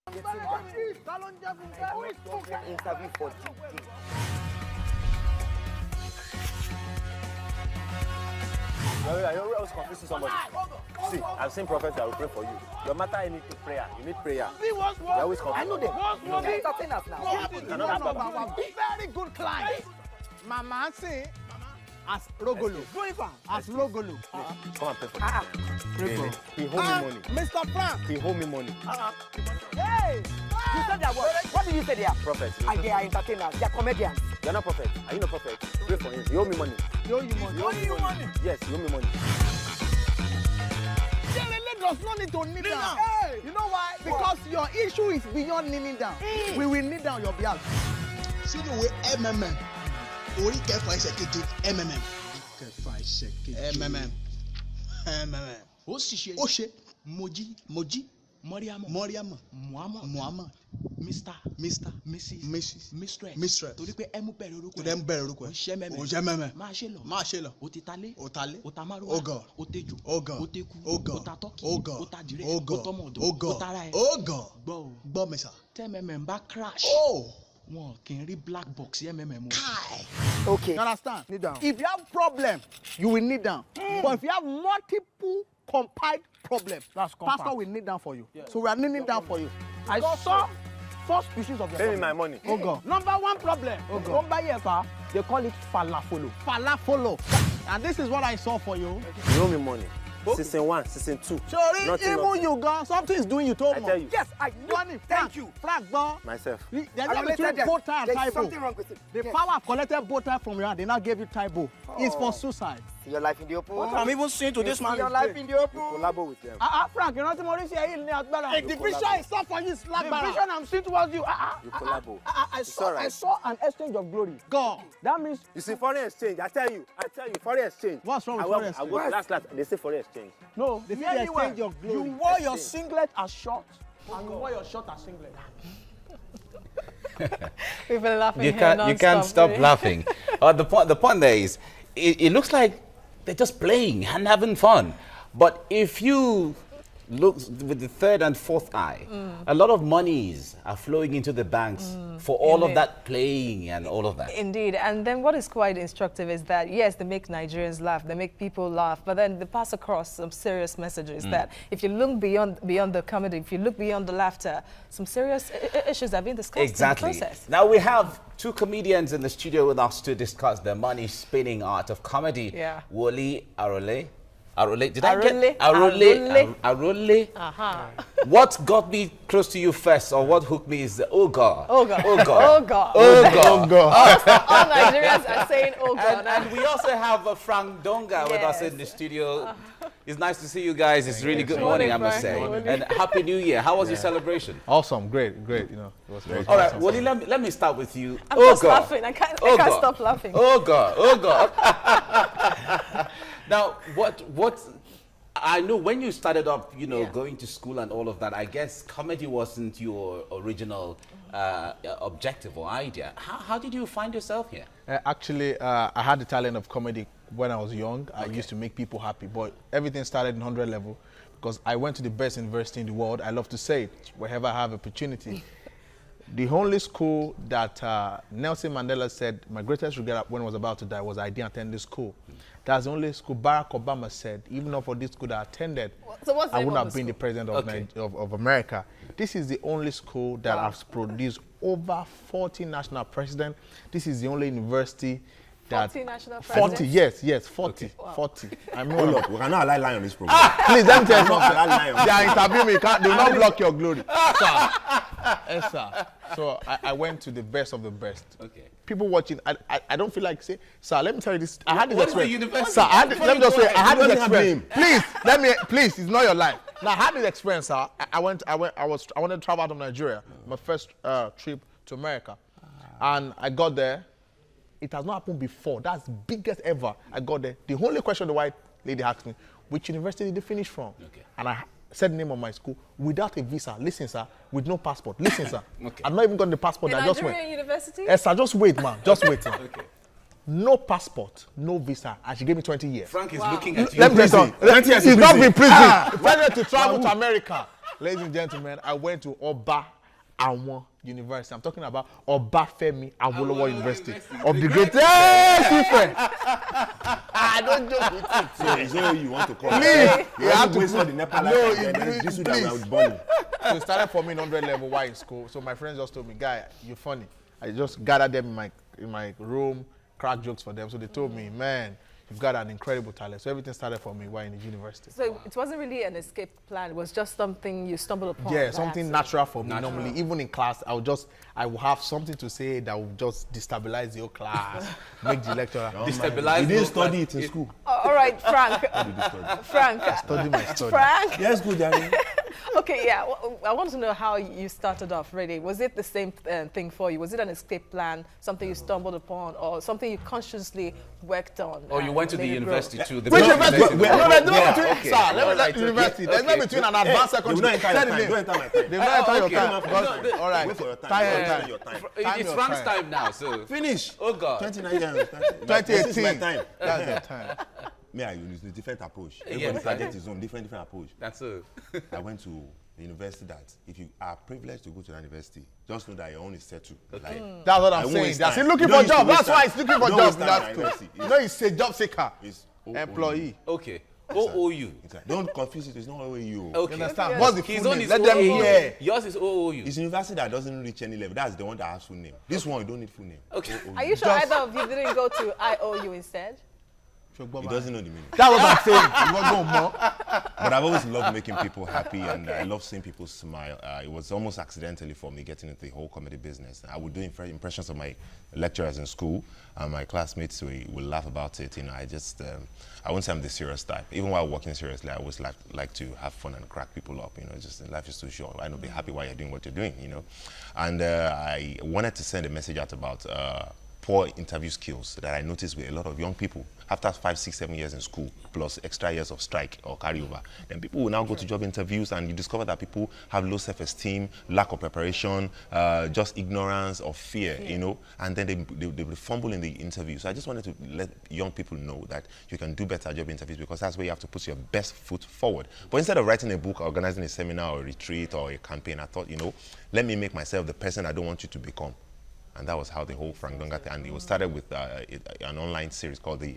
Interview for today. You're always confusing somebody. See, I've seen prophets that will pray for you. Your matter, you need prayer. You need prayer. You're always confusing. I know them. Entertain us now. Very good client. Mama say, as Rogolo. As Rogolo. Come and pray for me. Pray for. He hold me money. Mr. Frank. He hold me money. Hey! You said that word. What did you say there? Prophet. And they are entertainers. They are comedians. You're not prophet. Are you not prophet? Pray for him. He owe me money. He owe you money. He owe me money. Yes, he owe me money. Jelele does not need to kneel down. Hey. You know why? Because your issue is beyond kneeling down. We will kneel down your behalf. See the way MMM. Only care for a second. MMM. Care for a second. MMM. MMM. Oshe. Moji. Moriam. Muhammad. Mr. Mrs. Mistress. Torí pé ẹ mú bẹ̀rẹ̀ orúkọ. Torí ẹ mú bẹ̀rẹ̀ orúkọ. Òṣèmẹ̀mẹ̀. Máa ṣe lọ. Otale. Otamaruwa. Ogo. Oteju. Oteku. Otatọ́kì. Otadire. Otomọ̀dọ̀. Otara ẹ̀. Gbọ́ mi sà. Tẹ́mẹ̀mẹ̀ bá crash. Wọn kì í rí black box MMM. Okay. You understand? Kneel down. If you have problem, you will kneel down. But if you have multiple compiled problems, pastor will kneel down for you. Yeah. So we are kneeling down for you. I saw 4 species of your Pay me my money. Oh God. Number 1 problem. Oh God. They call it falafolo. And this is what I saw for you. You owe me money. Season 1, season 2. Sorry, even you go. Something is doing you too much. I tell you. Yes, I know. Thank you. Flag ball. Myself. There's something wrong with it. The power of collected bow tie from your hand, they now gave you tie bow. It's for suicide. See your life in the open. What I'm even saying to this man. See your life in the open. Collabo with them. Frank, you're not Maurice here. The vision is not for you. The vision I'm seeing towards you. You collabo. I saw an exchange of glory. God. That means. You see, foreign exchange. I tell you, foreign exchange. What's wrong with foreign exchange? Last, they say foreign exchange. No, they say exchange of glory. You wore your singlet as short, and you wore your short as singlet. We've been laughing. You can't stop really. Laughing. The point there is, it looks like they're just playing and having fun. But if you look with the third and fourth eye, a lot of monies are flowing into the banks for all of that playing and all of that. Indeed. And then what is quite instructive is that, yes, they make Nigerians laugh, they make people laugh, but then they pass across some serious messages that if you look beyond the comedy, if you look beyond the laughter, some serious issues have been discussed in the process. Now we have 2 comedians in the studio with us to discuss the money-spinning art of comedy. Yeah. Woli Arole. Did Arole. I get Arole? What got me close to you first, or what hooked me is the oh God. Oh God. All Nigerians are saying oh God. And we also have Frank Donga with us in the studio. It's nice to see you guys. It's really good morning, I must say. And Happy New Year. How was your celebration? Awesome, great. You know, it was very all right, Woli, let me start with you. I'm just laughing. I can't stop laughing. Oh God. Now, what I know when you started up, you know, going to school and all of that, I guess comedy wasn't your original objective or idea. How did you find yourself here? Actually, I had the talent of comedy when I was young. I used to make people happy, but everything started in 100 level because I went to the best university in the world. I love to say it wherever I have opportunity. The only school that Nelson Mandela said my greatest regret when I was about to die was I didn't attend this school. That's the only school Barack Obama said, even though for this school that I attended, I wouldn't have been the president of America. This is the only school that has produced over 40 national presidents. This is the only university that 40 national presidents? 40, yes, 40. Okay. Wow. 40. I mean, hold up, we cannot allow lie on this program. Please, let me tell you something. They are interviewing me. They will not block your glory. Sir. Yes, sir. So I went to the best of the best. Okay. People watching, I don't feel like say, sir, let me tell you this. I had this what experience. Is the university? Sir, let me just say, I had this experience. Please, it's not your life. Now, I had this experience, sir. I wanted to travel out of Nigeria. My first trip to America. And I got there. It has not happened before. That's the biggest ever. I got there. The only question the white lady asked me, which university did you finish from? Okay. And I said the name of my school without a visa. Listen, sir, with no passport. Listen, sir. Okay. I've not even got the passport. In I just went. Nigerian university? Yes, sir. Just wait, man. Just wait, man. Okay. No passport, no visa, and she gave me 20 years. Frank is looking at you. Let me tell you, she's not been in prison. Went to travel to America. Ladies and gentlemen, I went to Oba Awon University. I'm talking about Obafemi Awolowo University of the greatest different. I don't joke with it. So it's all you want to call Please. You have to waste all the Nepal life and then please. this is that we are born. So it started for me in 100 level while in school. So my friends just told me, guy, you're funny. I just gathered them in my room, crack jokes for them. So they told me, man, you've got an incredible talent. So everything started for me while in the university. So it wasn't really an escape plan. It was just something you stumbled upon. Yeah, something accident. natural for me. Normally, even in class, I will have something to say that will just destabilize the whole class, make the lecturer Destabilize. You didn't study it in school. All right, Frank. Frank. study my study. Frank. Yes, good, Danny. Okay, yeah. I want to know how you started off, really. Was it the same thing for you? Was it an escape plan, something you stumbled upon, or something you consciously worked on? Or you went to the university too? Which university? Okay. Sir, let me let university. There's no between an advanced secondary. Don't enter my time. They will not enter your time. No, All right. Wait for your time. Time. Your time. It's Frank's time now, so. Finish. Oh, God. 29 years. 2018. This is my time. That's your time. Me, I use a different approach. Yes, Everybody target his own different approach. That's it. I went to the university that if you are privileged to go to the university, just know that your own is settled. Like, That's what I I'm won't saying. waste That's it. time. Looking You for don't job. use to That's waste why time. it's looking for Don't job. waste time That's at too. university. No, it's a job seeker. It's Employee. Okay. OOU. Don't confuse it. It's not OAU. Okay. You understand? What's the His full own name? is Let them OOU. hear. Yours is OOU. It's a university that doesn't reach any level. That's the one that has full name. This one, you don't need full name. Okay. Are you sure either of you didn't go to IOU instead? He doesn't know the meaning. That was what I'm saying. You want to go more? But I've always loved making people happy, and I love seeing people smile. It was almost accidentally for me getting into the whole comedy business. I would do impressions of my lecturers in school, and my classmates will laugh about it. You know, I won't say I'm the serious type. Even while working seriously, I always like to have fun and crack people up. You know, just life is too short. Why not be happy while you're doing what you're doing? You know, and I wanted to send a message out about poor interview skills that I noticed with a lot of young people after 5, 6, 7 years in school, plus extra years of strike or carryover. Then people will now go to job interviews, and you discover that people have low self-esteem, lack of preparation, just ignorance or fear, you know, and then they will fumble in the interview. So I just wanted to let young people know that you can do better job interviews, because that's where you have to put your best foot forward. But instead of writing a book, organizing a seminar or a retreat or a campaign, I thought, you know, let me make myself the person I don't want you to become. And that was how the whole Frank Donga thing, and it was started with an online series called The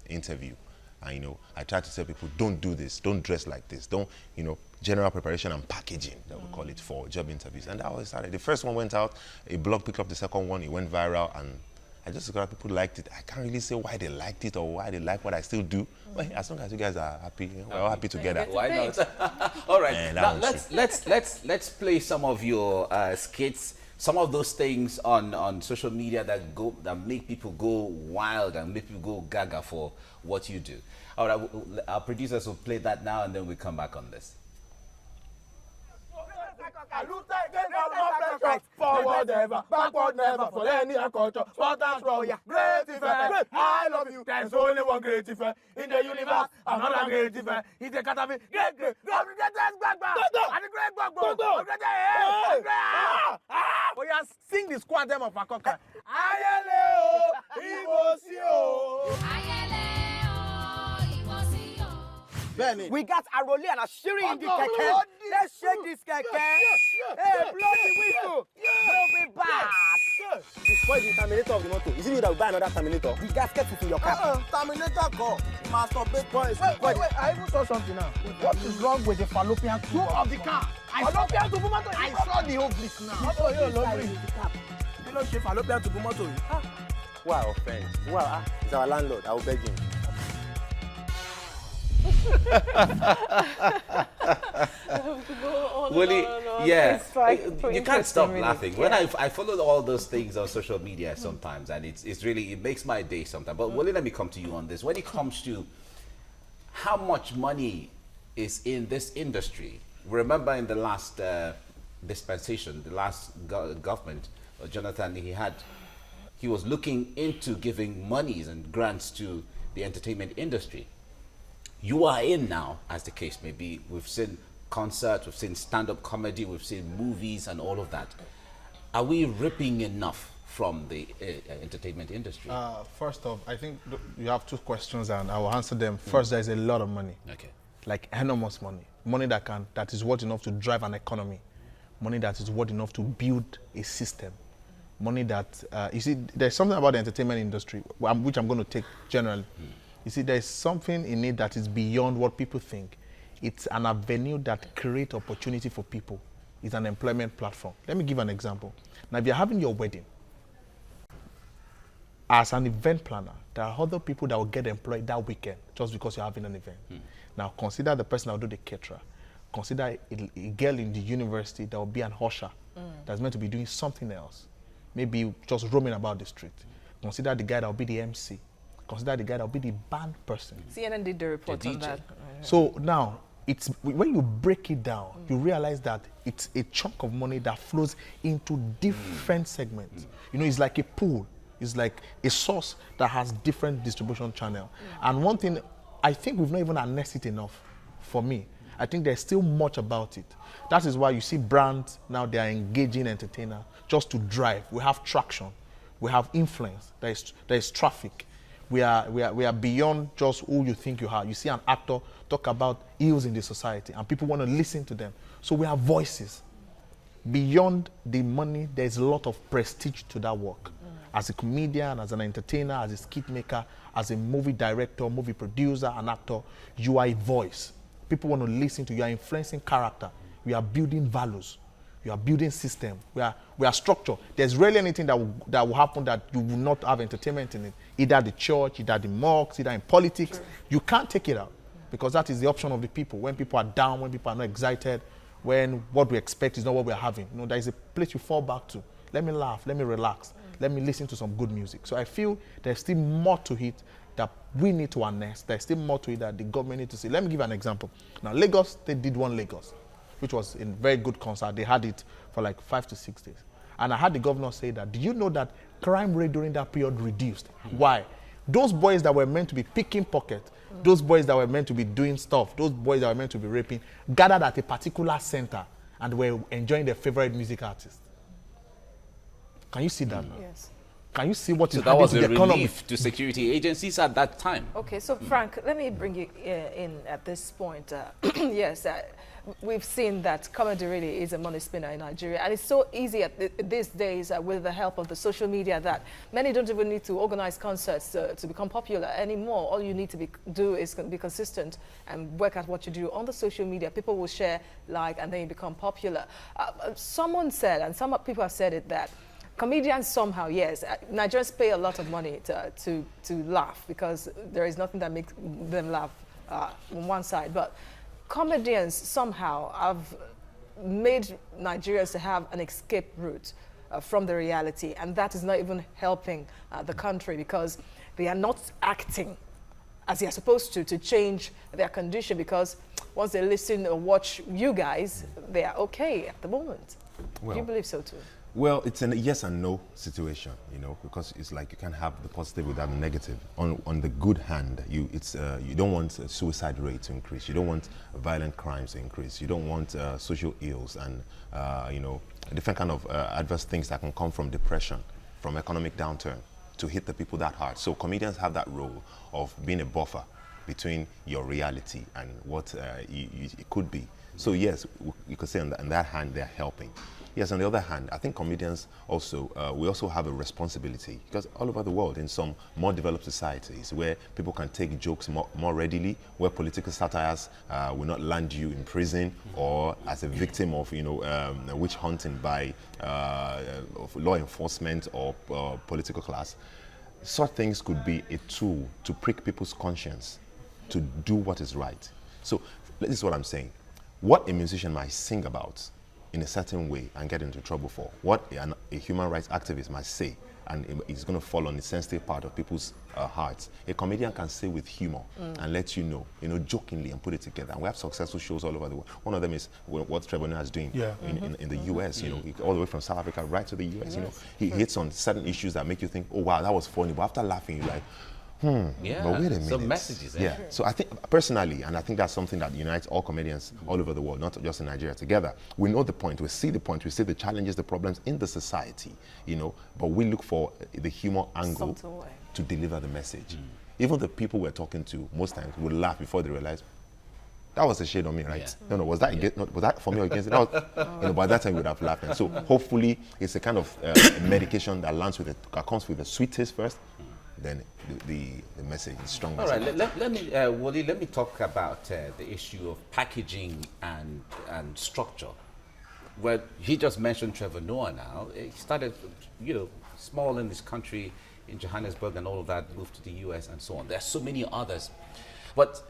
Interview. And, you know, I tried to tell people, don't do this, don't dress like this, don't, you know, general preparation and packaging, that we call it, for job interviews. And that was started. The first one went out, a blog picked up the second one, it went viral, and I just discovered people liked it. I can't really say why they liked it or why they like what I still do. But as long as you guys are happy, we're all happy together. Why not? All right, now let's play some of your skits. Some of those things on social media that make people go wild and make people go gaga for what you do. All right, our producers will play that now, and then we come back on this. Forward never, backward never, for any culture. Spartans royal, great event. I love you. There's only one great event in the universe. Another great event. He's a catapult. Great. And the great Gbagbo. Oh yeah, sing the squad them of Akoka. Ayele o, Iwosi o. We got Arole and Ashiri in the keke. Let's shake this keke. Hey, blow the whistle. We'll be back. Destroy the terminator of the motor. Is it you that will buy another terminator? The gasket is in your car. Terminator go. Masturbate boys. Wait. I even saw something now. What is wrong with the fallopian tube of the car? Fallopian tube motor. I saw the whole place now. Motor here, lovely. You don't shave fallopian tube motor. Wow, offense. Wow, he's our landlord. I will beg him. Woli, yeah, you can't stop really. laughing. When I follow all those things on social media sometimes, and it's really, it makes my day sometimes. But Woli, let me come to you on this. When it comes to how much money is in this industry, remember in the last dispensation, the last government, Jonathan, he was looking into giving monies and grants to the entertainment industry. You are in now, as the case may be. We've seen concerts, we've seen stand-up comedy, we've seen movies and all of that. Are we ripping enough from the entertainment industry? First off, I think you have two questions and I will answer them. First, there's a lot of money. Okay. like enormous money, money that is worth enough to drive an economy, money that is worth enough to build a system, money that, you see, there's something about the entertainment industry, which I'm going to take generally. You see, there's something in it that is beyond what people think. It's an avenue that creates opportunity for people. It's an employment platform. Let me give an example. Now, if you're having your wedding, as an event planner, there are other people that will get employed that weekend just because you're having an event. Now, consider the person that will do the caterer. Consider a girl in the university that will be an usher that's meant to be doing something else. Maybe just roaming about the street. Consider the guy that will be the MC. Consider the guy that will be the band person. CNN did the report on that. So now, it's when you break it down, you realize that it's a chunk of money that flows into different segments. You know, it's like a pool. It's like a source that has different distribution channels. And one thing, I think we've not even harnessed it enough for me. I think there's still much about it. That is why you see brands now, they are engaging entertainers just to drive. We have traction. We have influence. There is traffic. We are beyond just who you think you are. You see an actor talk about ills in the society and people want to listen to them. So we have voices. Beyond the money, there's a lot of prestige to that work. As a comedian, as an entertainer, as a skit maker, as a movie director, movie producer, an actor, you are a voice. People want to listen to you. You are influencing character. You are building values. You are building system. We are structure. There's rarely anything that will happen that you will not have entertainment in it. Either the church, either the mosques, either in politics. You can't take it out because that is the option of the people. When people are down, when people are not excited, when what we expect is not what we are having. You know, there is a place you fall back to. Let me laugh. Let me relax. Let me listen to some good music. So I feel there's still more to it that we need to harness. There's still more to it that the government needs to see. Let me give an example. Now, Lagos, they did one Lagos, which was a very good concert. They had it for like 5 to 6 days. And I had the governor say that, do you know that crime rate during that period reduced? Why? Those boys that were meant to be picking pockets, those boys that were meant to be doing stuff, those boys that were meant to be raping, gathered at a particular center and were enjoying their favorite music artist. Can you see that? Yes. Can you see what is that was happening a to the economy? relief to security agencies at that time. Okay, so Frank, let me bring you in at this point. Yes, we've seen that comedy really is a money spinner in Nigeria, and it's so easy these days with the help of the social media that many don't even need to organize concerts to become popular anymore. All you need to do is be consistent and work at what you do on the social media. People will share, like, and then you become popular. Someone said, and some people have said it, that comedians somehow, yes, Nigerians pay a lot of money to laugh because there is nothing that makes them laugh on one side. But comedians somehow have made Nigerians to have an escape route from the reality, and that is not even helping the country because they are not acting as they are supposed to change their condition, because once they listen or watch you guys, they are okay at the moment. Well, do you believe so too? Well, it's a yes and no situation, you know, because it's like you can't have the positive without the negative. On the good hand, you don't want suicide rate to increase. You don't want violent crimes to increase. You don't want social ills and you know, different kind of adverse things that can come from depression, from economic downturn, to hit the people that hard. So comedians have that role of being a buffer between your reality and what it could be. So yes, you could say on that hand they're helping. Yes, on the other hand, I think comedians also, we also have a responsibility, because all over the world, in some more developed societies where people can take jokes more readily, where political satires will not land you in prison or as a victim of, you know, witch hunting by of law enforcement or political class. Such things could be a tool to prick people's conscience to do what is right. So this is what I'm saying. What a musician might sing about in a certain way and get into trouble for, what a human rights activist might say, and it's going to fall on the sensitive part of people's hearts. A comedian can say with humor and let you know, jokingly, and put it together. And we have successful shows all over the world. One of them is what Trevor Noah is doing in the US, you know, all the way from South Africa right to the US, you know. He hits on certain issues that make you think, oh wow, that was funny, but after laughing, you're like, yeah, but wait a minute. some messages. Yeah, so I think personally, and I think that's something that unites all comedians all over the world, not just in Nigeria, together. We know the point, we see the challenges, the problems in the society, you know, but we look for the humor angle to deliver the message. Even the people we're talking to, most times, will laugh before they realize, that was a shade on me, right? No, was that was that for me or against it? That was, by that time we would have laughed. And so hopefully it's a kind of medication that lands with that comes with the sweet taste first, then the message, the strong message. All right, let me, Woli, let me talk about the issue of packaging and structure. Well, he just mentioned Trevor Noah now. He started, small in this country, in Johannesburg and all of that, moved to the US and so on. There's so many others. But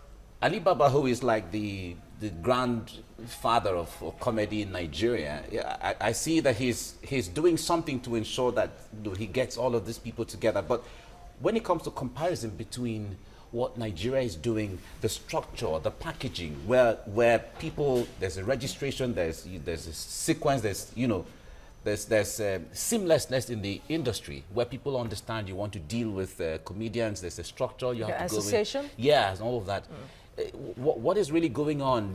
Alibaba, who is like the grandfather of comedy in Nigeria, I see that he's doing something to ensure that he gets all of these people together. But when it comes to comparison between what Nigeria is doing, the structure, the packaging, where people, there's a registration, there's a sequence, there's seamlessness in the industry where people understand you want to deal with comedians, there's a structure you have to go association? Yeah, and all of that. What is really going on?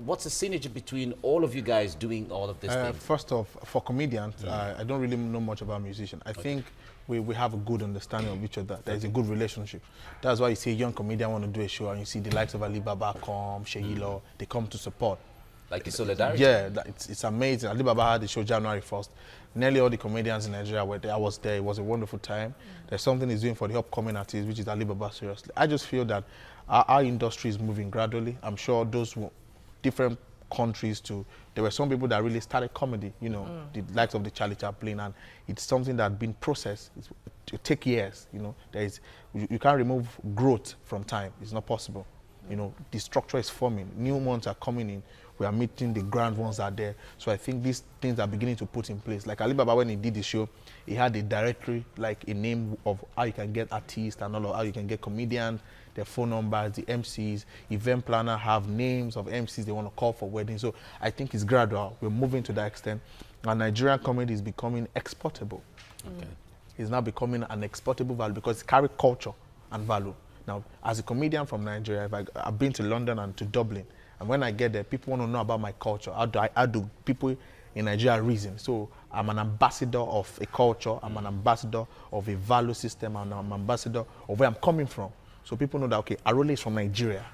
What's the synergy between all of you guys doing all of these things? First off, for comedians, I don't really know much about musicians. I think we have a good understanding of each other. There's a good relationship. That's why you see a young comedian want to do a show and you see the likes of Alibaba come, Sheyilo, they come to support. Like the solidarity? Yeah, it's amazing. Alibaba had the show January 1st. Nearly all the comedians in Nigeria were there. I was there. It was a wonderful time. There's something he's doing for the upcoming artists, which is Alibaba, seriously. I just feel that our industry is moving gradually. I'm sure those different countries too. There were some people that really started comedy, the likes of the Charlie Chaplin, and it's something that's been processed. It take years, you can't remove growth from time. It's not possible. The structure is forming. New ones are coming in. We are meeting the grand ones are there. So I think these things are beginning to put in place. Like Alibaba, when he did the show, he had a directory, like a name of how you can get artists and all of how you can get comedians, their phone numbers, the MCs, event planner have names of MCs they want to call for weddings. So I think it's gradual. We're moving to that extent. And Nigerian comedy is becoming exportable. Okay. It's now becoming an exportable value because it carries culture and value. Now, as a comedian from Nigeria, I've been to London and to Dublin. And when I get there, people want to know about my culture. How do people in Nigeria reason? So I'm an ambassador of a culture. I'm an ambassador of a value system. I'm an ambassador of where I'm coming from. So people know that, okay, Arole is from Nigeria.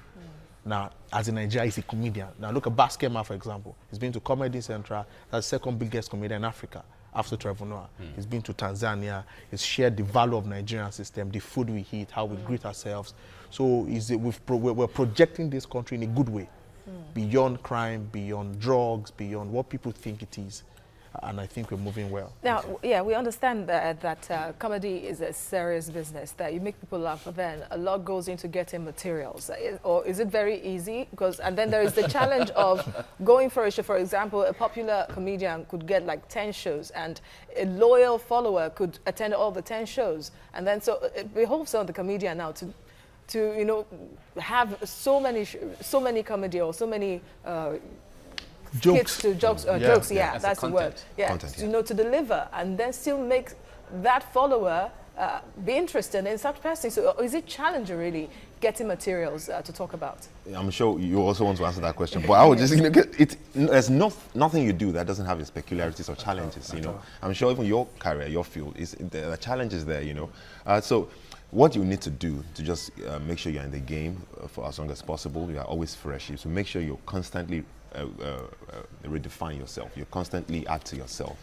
Now, as in Nigeria, he's a comedian. Now, look at Baskema, for example. He's been to Comedy Central. That's the second biggest comedian in Africa after Trevor Noah. He's been to Tanzania. He's shared the value of Nigerian system, the food we eat, how we greet ourselves. So we're projecting this country in a good way. Beyond crime, beyond drugs, beyond what people think it is. And I think we're moving well. Now, yeah, we understand that comedy is a serious business, that you make people laugh, but then a lot goes into getting materials. Or is it very easy? And then there is the challenge of going for a show. For example, a popular comedian could get like 10 shows, and a loyal follower could attend all the 10 shows. And then so it behoves on the comedian now to have so many comedy or so many jokes, jokes, that's the word. Yeah, content, to deliver and then still make that follower be interested in such person. So is it challenging really getting materials to talk about? I'm sure you also want to answer that question, but I would just there's nothing you do that doesn't have its peculiarities or challenges. I'm sure even your career, your field, the challenges there. So what you need to do to just make sure you're in the game for as long as possible, you are always fresh, is to make sure you're constantly redefine yourself. You constantly add to yourself.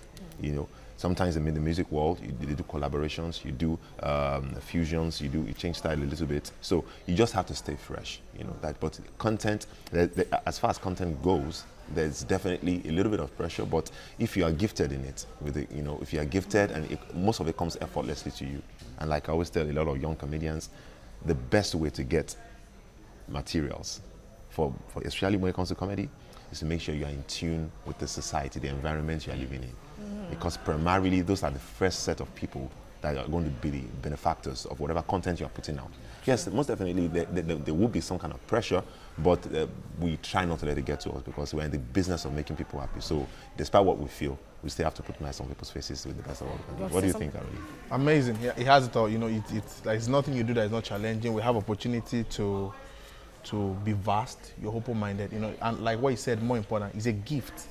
Sometimes in the music world, you do collaborations, you do fusions, you change style a little bit. So you just have to stay fresh. But content, as far as content goes, there's definitely a little bit of pressure. But if you are gifted in it, if you are gifted, and most of it comes effortlessly to you. And like I always tell a lot of young comedians, the best way to get materials, for especially when it comes to comedy, is to make sure you are in tune with the society, the environment you are living in. Because primarily, those are the first set of people that are going to be the benefactors of whatever content you are putting out. Yes, most definitely, there will be some kind of pressure, but we try not to let it get to us because we're in the business of making people happy. So despite what we feel, we still have to put nice on people's faces with the best of all. What do you think, Arole? Amazing. Yeah, it has it all. It's nothing you do that is not challenging. We have opportunity to be vast, you're open-minded, and like what you said, more important, it's a gift.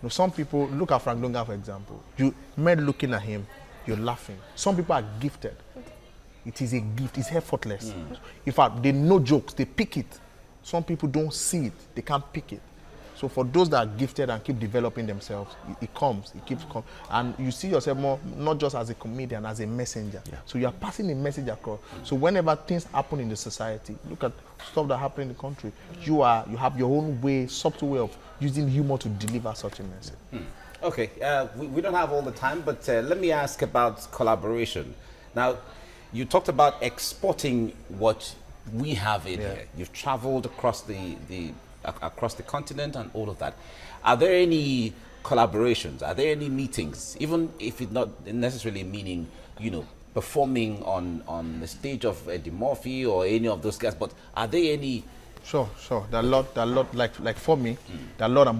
Some people, look at Frank Donga, for example. You men looking at him, you're laughing. Some people are gifted. It is a gift, it's effortless. In fact, they know jokes, they pick it. Some people don't see it, they can't pick it. So for those that are gifted and keep developing themselves, it comes, it keeps coming. And you see yourself more, not just as a comedian, as a messenger. Yeah. So you are passing a message across. So whenever things happen in the society, look at stuff that happen in the country, you have your own way, subtle way of using humor to deliver such a message. Okay, we don't have all the time, but let me ask about collaboration. Now, you talked about exporting what we have in here. You've traveled across across the continent and all of that. Are there any collaborations? Are there any meetings? Even if it's not necessarily meaning, you know, performing on the stage of Eddie Murphy or any of those guys, but are there any? Sure. There are a lot, like for me, there are a lot I'm working